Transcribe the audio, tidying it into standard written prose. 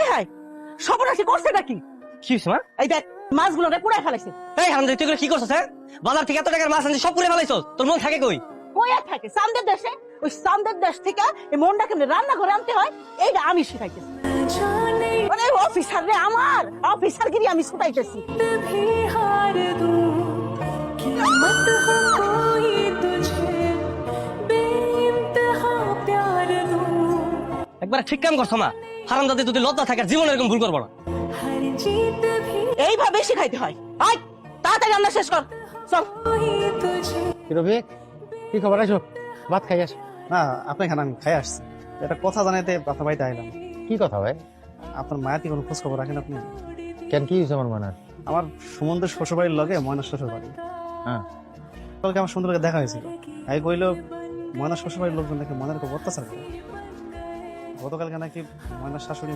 হায় হায় সর্বনাশী করছে নাকি? কি হয়েছে মা? এই দেখ মাছগুলোরে পুড়ায় ফেলাইছে। এই হারামজাদি তুই এগুলো কি করছিস? হ্যাঁ, বাজার থেকে এত টাকার মাছ আনছিস সব পুড়ে ফেলাইছস, তোর মন থাকে কই? কই আর থাকে চাঁদের দেশে? ওই চাঁদের দেশ থেকে এই মনটা কেমনে রান্না করে আনতে হয় এইটা আমি শিখাইতেছি। মানে অফিসার রে, আমার অফিসারগিরি আমি ছুটাইতেছি। একবার ঠিক কাম করছ মা। হারামজাদি যদি লজ্জা থাকে জীবনে এরকম ভুল করবো না। এইভাবে শিখাইতে হয়। আয় তাড়াতাড়ি রান্না শেষ কর, চল। কি রফিক, কি খবর? আছো ভাত খাই আস। না আপনি খান, আমি খাই আসছি। একটা কথা জানাইতে আপনার বাড়িতে আইলাম। কি কথা ভাই? আপনার মায়াতি কোনো খোঁজ খবর রাখেন আপনি? কেন, কি হয়েছে আমার মানার? আমার সুমন্দের শ্বশুরবাড়ির লগে ময়নার শ্বশুরবাড়ি। হ্যাঁ, কালকে আমার সুন্দরকে দেখা হয়েছিল। আমি কইল ময়নার শ্বশুরবাড়ির লোকজন নাকি ময়নার খুব অত্যাচার করে। গতকালকে নাকি ময়নার শাশুড়ি